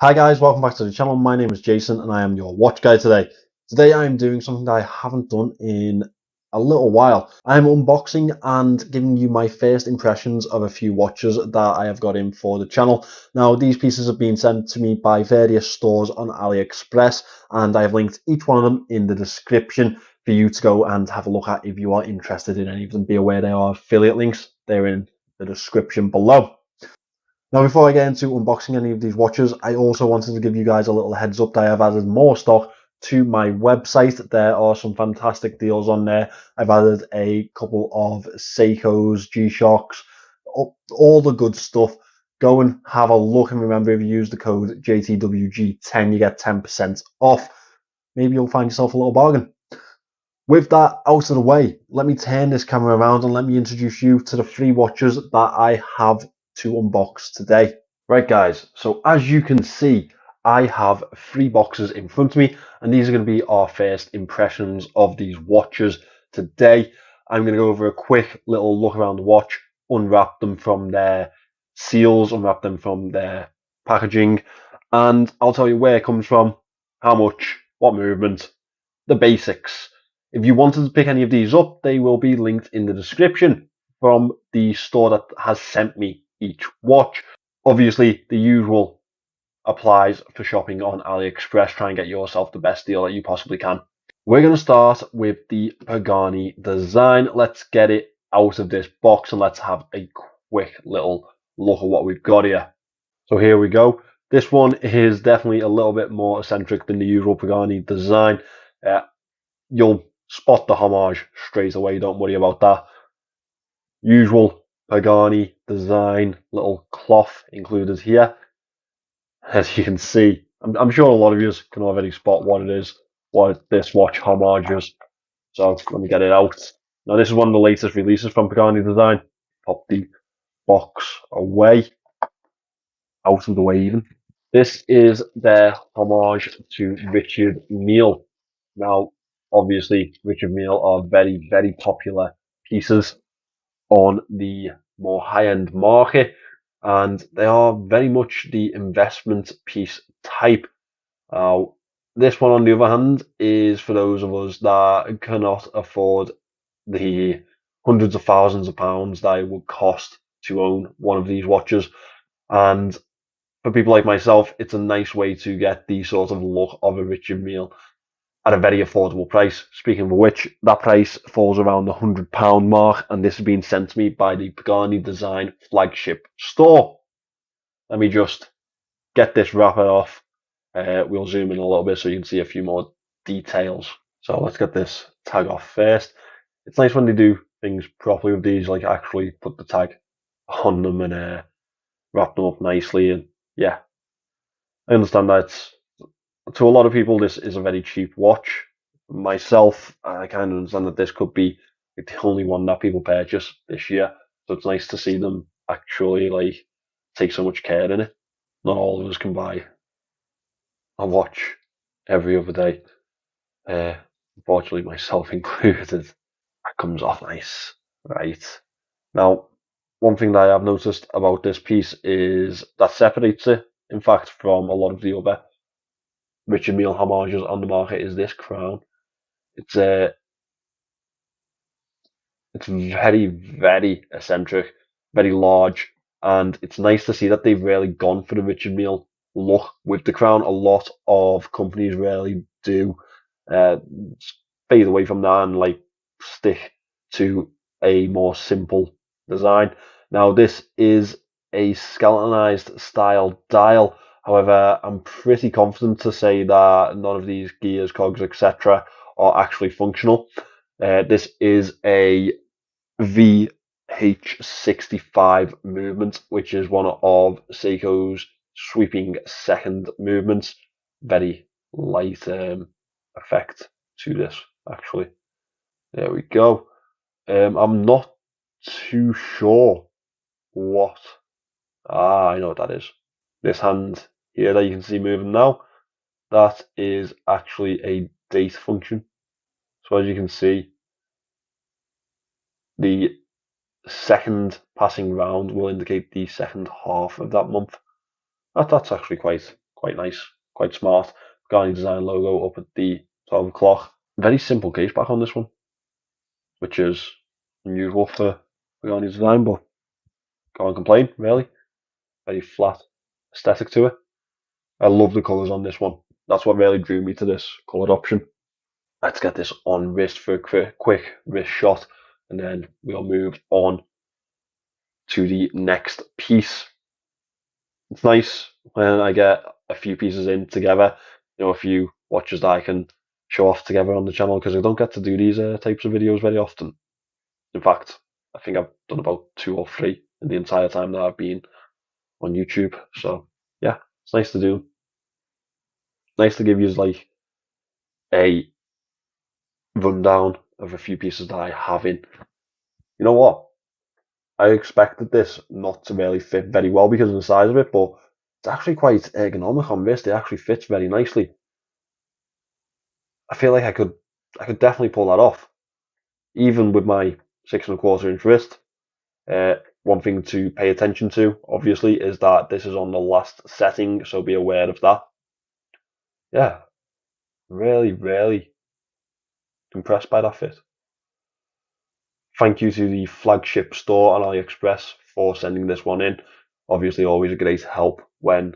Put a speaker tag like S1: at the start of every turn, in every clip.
S1: Hi guys, welcome back to the channel. My name is Jason and I am your watch guy today. Today I am doing something that I haven't done in a little while. I am unboxing and giving you my first impressions of a few watches that I have got in for the channel. Now these pieces have been sent to me by various stores on Aliexpress and I have linked each one of them in the description for you to go and have a look at if you are interested in any of them. Be aware they are affiliate links. They're in the description below. Now, before I get into unboxing any of these watches, I also wanted to give you guys a little heads up that I have added more stock to my website. There are some fantastic deals on there. I've added a couple of Seikos, G-Shocks, all the good stuff. Go and have a look, and remember, if you use the code JTWG10, you get 10% off. Maybe you'll find yourself a little bargain. With that out of the way, let me turn this camera around and let me introduce you to the three watches that I have to unbox today. Right guys, so as you can see, I have three boxes in front of me and these are going to be our first impressions of these watches today. I'm going to go over a quick little look around the watch, unwrap them from their seals, unwrap them from their packaging, and I'll tell you where it comes from, how much, what movement, the basics. If you wanted to pick any of these up, they will be linked in the description from the store that has sent me each watch. Obviously, the usual applies for shopping on AliExpress. Try and get yourself the best deal that you possibly can. We're going to start with the Pagani Design. Let's get it out of this box and let's have a quick little look at what we've got here. So here we go. This one is definitely a little bit more eccentric than the usual Pagani Design. You'll spot the homage straight away, don't worry about that. Usual Pagani Design, little cloth included here. As you can see, I'm sure a lot of you can already spot what it is, what this watch homage is. So let me get it out. Now this is one of the latest releases from Pagani Design. Pop the box away, out of the way even. This is their homage to Richard Mille. Now, obviously, Richard Mille are very, very popular pieces on the more high-end market, and they are very much the investment piece type. This one, on the other hand, is for those of us that cannot afford the hundreds of thousands of pounds that it would cost to own one of these watches. And for people like myself, it's a nice way to get the sort of look of a Richard Mille at a very affordable price. Speaking of which, that price falls around the £100 mark, and this has been sent to me by the Pagani Design flagship store. Let me just get this wrapper off. We'll zoom in a little bit so you can see a few more details. So let's get this tag off first. It's nice when they do things properly with these, like actually put the tag on them and wrap them up nicely. And yeah, I understand that to a lot of people this is a very cheap watch. Myself, I kind of understand that this could be like the only one that people purchase this year. So it's nice to see them actually like take so much care in it. Not all of us can buy a watch every other day. Unfortunately, myself included. That comes off nice, right? Now, one thing that I have noticed about this piece is that separates it, in fact, from a lot of the other Richard Mille homages on the market is this crown. It's it's very, very eccentric, very large, and it's nice to see that they've really gone for the Richard Mille look with the crown. A lot of companies really do uh, fade away from that and like stick to a more simple design. Now this is a skeletonized style dial. However, I'm pretty confident to say that none of these gears, cogs, etc. are actually functional. This is a VH65 movement, which is one of Seiko's sweeping second movements. Very light effect to this, actually. There we go. I'm not too sure what. I know what that is. This hand here that you can see moving now, that is actually a date function. So as you can see, the second passing round will indicate the second half of that month. That's actually quite quite nice, quite smart. Pagani Design logo up at the 12 o'clock. Very simple case back on this one, which is unusual for Pagani Design, but can't complain, really. Very flat aesthetic to it. I love the colours on this one. That's what really drew me to this coloured option. Let's get this on wrist for a quick wrist shot, and then we'll move on to the next piece. It's nice when I get a few pieces in together, a few watches that I can show off together on the channel, because I don't get to do these types of videos very often. In fact, I think I've done about 2 or 3 in the entire time that I've been on YouTube. So yeah, it's nice to do. Nice to give you like a rundown of a few pieces that I have in. You know what? I expected this not to really fit very well because of the size of it, but it's actually quite ergonomic on wrist. It actually fits very nicely. I feel like I could definitely pull that off, even with my 6¼ inch wrist. One thing to pay attention to, obviously, is that this is on the last setting, so be aware of that. Yeah, really, really impressed by that fit. Thank you to the flagship store on Aliexpress for sending this one in. Obviously, always a great help when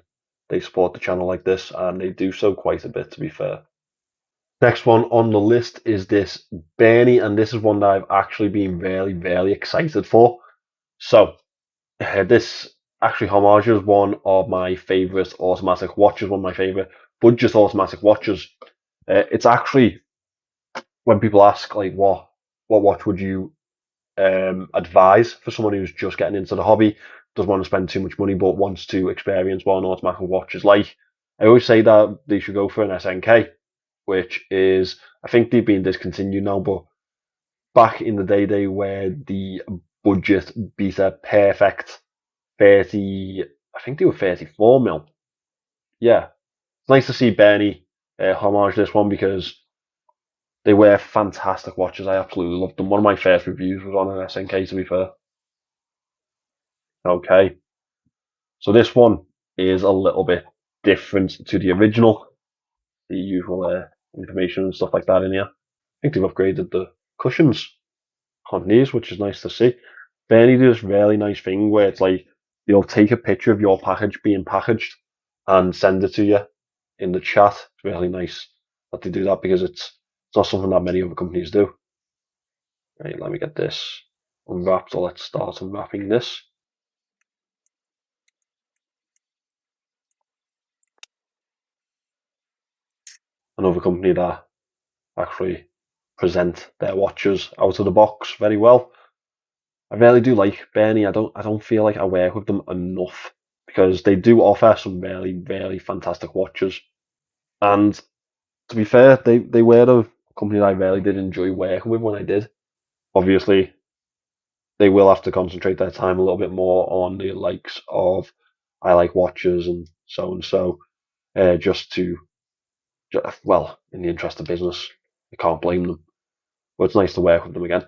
S1: they support the channel like this, and they do so quite a bit, to be fair. Next one on the list is this Berny, and this is one that I've actually been really, really excited for. So, this actually homages one of my favourite automatic watches, one of my favourite budget automatic watches. It's actually, when people ask, like, what watch would you advise for someone who's just getting into the hobby, doesn't want to spend too much money, but wants to experience what an automatic watch is like, I always say that they should go for an SNK, which is, I think they've been discontinued now, but back in the day they were the budget beta perfect 30, I think they were 34 mil. Yeah, it's nice to see Berny homage this one, because they were fantastic watches. I absolutely loved them. One of my first reviews was on an SNK, to be fair. Okay, so this one is a little bit different to the original. The usual information and stuff like that in here. I think they've upgraded the cushions on these, which is nice to see. Bernie do this really nice thing where it's like they'll take a picture of your package being packaged and send it to you in the chat. It's really nice that they do that, because it's not something that many other companies do. Right, let me get this unwrapped, or let's start unwrapping this. Another company that actually present their watches out of the box very well. I really do like Berny. I don't feel like I work with them enough, because they do offer some really, really fantastic watches. And to be fair, they were a company that I really did enjoy working with when I did. Obviously, they will have to concentrate their time a little bit more on the likes of I Like Watches and so, just to, well, in the interest of business. I can't blame them. But it's nice to work with them again.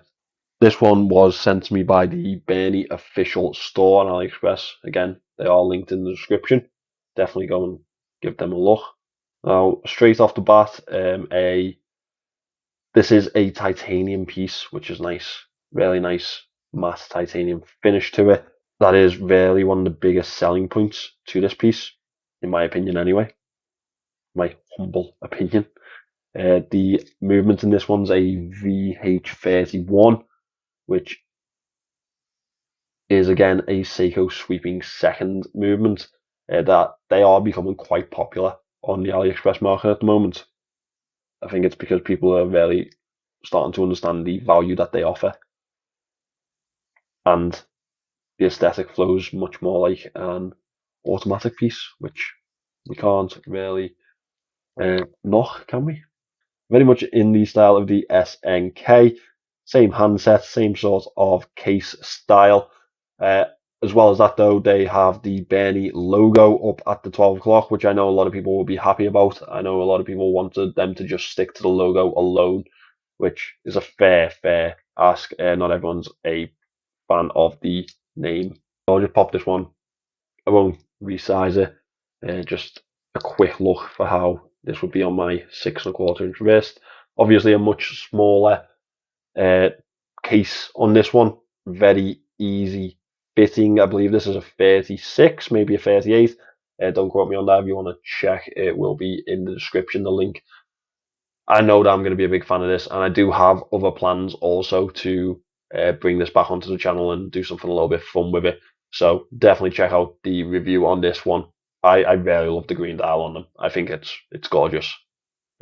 S1: This one was sent to me by the Berny official store on AliExpress. Again, they are linked in the description. Definitely go and give them a look. Now, straight off the bat, this is a titanium piece, which is nice. Really nice matte titanium finish to it. That is really one of the biggest selling points to this piece, in my opinion anyway. My humble opinion. The movement in this one's a VH31, which is again a Seiko sweeping second movement, that they are becoming quite popular on the AliExpress market at the moment. I think it's because people are really starting to understand the value that they offer, and the aesthetic flows much more like an automatic piece, which we can't really knock, can we? Very much in the style of the SNK, same handset, same sort of case style. Uh, as well as that, though, they have the Berny logo up at the 12 o'clock, which I know a lot of people will be happy about. I know a lot of people wanted them to just stick to the logo alone, which is a fair ask. Not everyone's a fan of the name. I'll just pop this one. I won't resize it. Just a quick look for how this would be on my 6¼ inch wrist. Obviously a much smaller case on this one, very easy fitting. I believe this is a 36, maybe a 38. Don't quote me on that. If you want to check, it will be in the description, the link. I know that I'm going to be a big fan of this, and I do have other plans also to bring this back onto the channel and do something a little bit fun with it. So definitely check out the review on this one. I really love the green dial on them. I think it's gorgeous.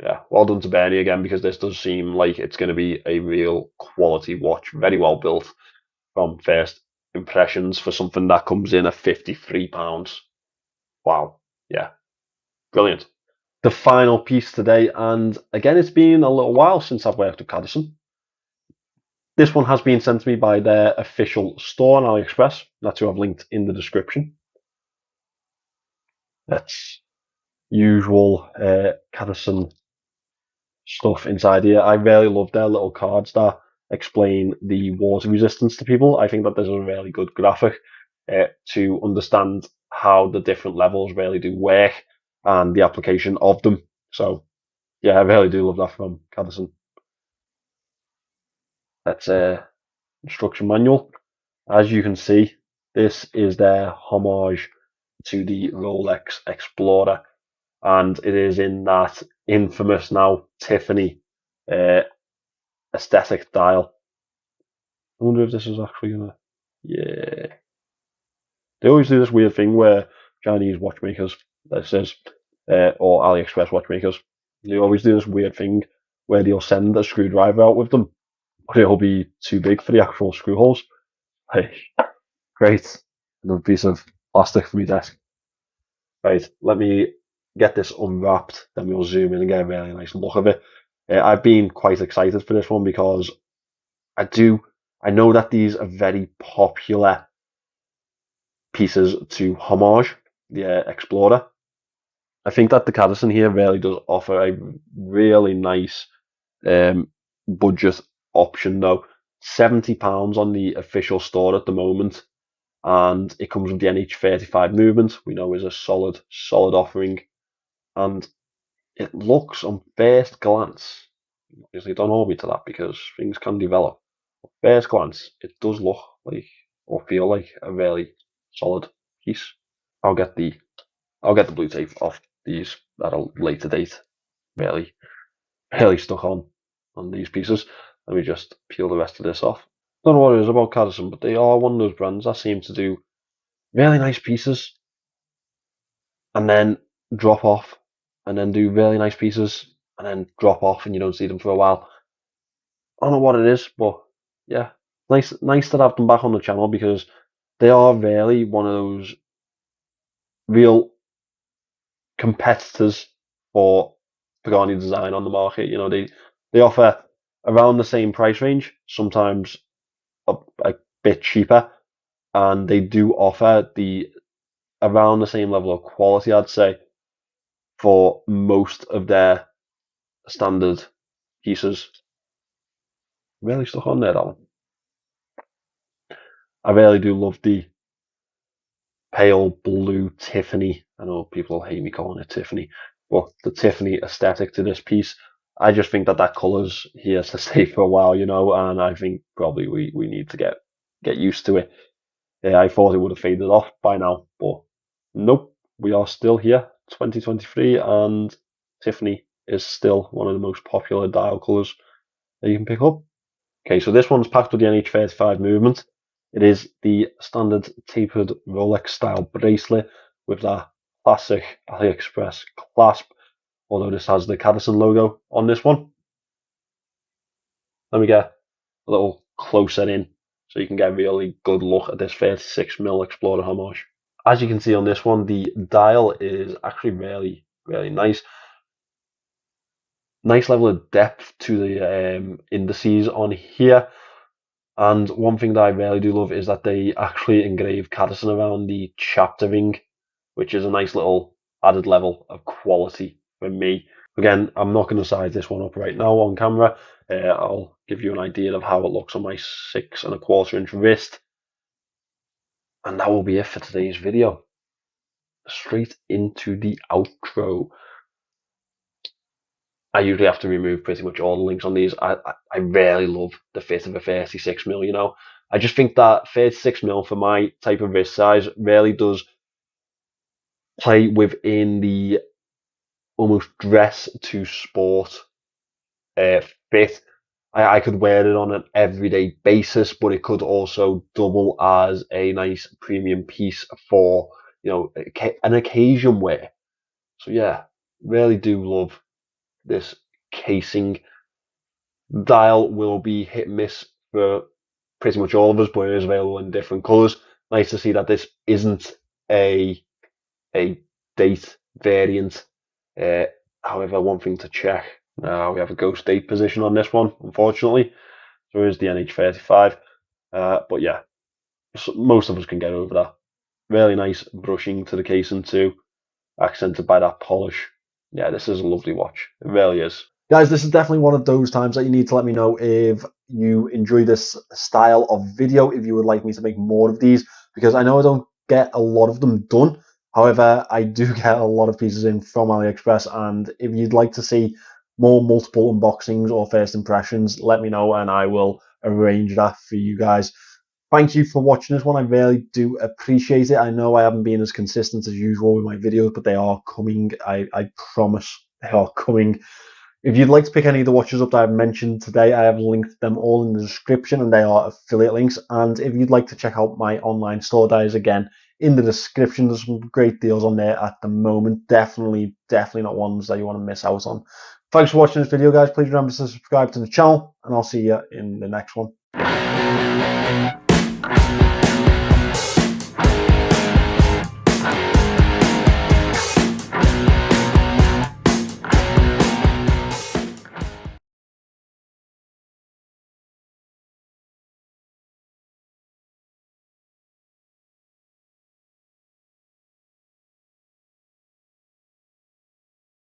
S1: Yeah, well done to Berny again, because this does seem like it's going to be a real quality watch, very well built from first impressions for something that comes in at £53. Wow, yeah, brilliant. The final piece today, and again, it's been a little while since I've worked with Cadison. This one has been sent to me by their official store on Aliexpress. That's who I've linked in the description. That's usual Cadison stuff inside here. I really love their little cards that explain the water resistance to people. I think that there's a really good graphic to understand how the different levels really do work and the application of them. So yeah, I really do love that from Cadison. That's a instruction manual. As you can see, this is their homage to the Rolex Explorer, and it is in that infamous now Tiffany aesthetic dial. I wonder if this is actually gonna. Yeah, they always do this weird thing where Chinese watchmakers, this is, or AliExpress watchmakers, they always do this weird thing where they'll send a screwdriver out with them, but it'll be too big for the actual screw holes. Hey, great, another piece of plastic for my desk. Right, let me get this unwrapped, then we'll zoom in and get a really nice look of it. I've been quite excited for this one because I know that these are very popular pieces to homage the Explorer. I think that the Cadison here really does offer a really nice budget option though. £70 on the official store at the moment, and it comes with the NH35 movement. We know is a solid offering, and it looks on first glance. Obviously, don't hold me to that because things can develop. First glance, it does look like or feel like a really solid piece. I'll get the blue tape off these at a later date. Really, really stuck on these pieces. Let me just peel the rest of this off. Don't know what it is about Cadison, but they are one of those brands that seem to do really nice pieces and then drop off, and then do really nice pieces and then drop off, and you don't see them for a while. I don't know what it is, but yeah, nice to have them back on the channel because they are really one of those real competitors for Pagani Design on the market. You know, they offer around the same price range, sometimes a bit cheaper, and they do offer around the same level of quality, I'd say, for most of their standard pieces. Really stuck on there, that one. I really do love the pale blue Tiffany. I know people hate me calling it Tiffany, but the Tiffany aesthetic to this piece, I just think that colour's here to stay for a while, you know, and I think probably we need to get used to it. Yeah, I thought it would have faded off by now, but nope, we are still here, 2023, and Tiffany is still one of the most popular dial colours that you can pick up. Okay, so this one's packed with the NH35 movement. It is the standard tapered Rolex style bracelet with that classic AliExpress clasp, although this has the Cadison logo on this one. Let me get a little closer in so you can get a really good look at this 36mm Explorer homage. As you can see on this one, the dial is actually really nice. Nice level of depth to the indices on here. And one thing that I really do love is that they actually engrave Cadison around the chapter ring, which is a nice little added level of quality for me. Again, I'm not going to size this one up right now on camera. I'll give you an idea of how it looks on my 6¼ inch wrist. And that will be it for today's video. straight into the outro. I usually have to remove pretty much all the links on these. I really love the fit of a 36mm, you know. I just think that 36mm for my type of wrist size really does play within the almost dress to sport fit. I could wear it on an everyday basis, but it could also double as a nice premium piece for, you know, an occasion wear. So yeah, really do love this casing. Dial will be hit and miss for pretty much all of us, but it is available in different colours. Nice to see that this isn't a a date variant. Uh, However, one thing to check. We have a ghost date position on this one, unfortunately. There is the NH35. But yeah, most of us can get over that. Really nice brushing to the casing too, accented by that polish. Yeah, this is a lovely watch. It really is. Guys, this is definitely one of those times that you need to let me know if you enjoy this style of video, if you would like me to make more of these, because I know I don't get a lot of them done. However, I do get a lot of pieces in from AliExpress, and if you'd like to see more multiple unboxings or first impressions, let me know and I will arrange that for you guys. Thank you for watching this one. I really do appreciate it. I know I haven't been as consistent as usual with my videos, but they are coming. I promise they are coming. If you'd like to pick any of the watches up that I've mentioned today, I have linked them all in the description and they are affiliate links. And if you'd like to check out my online store, that is again in the description. There's some great deals on there at the moment. Definitely not ones that you want to miss out on. Thanks for watching this video, guys. Please remember to subscribe to the channel and I'll see you in the next one.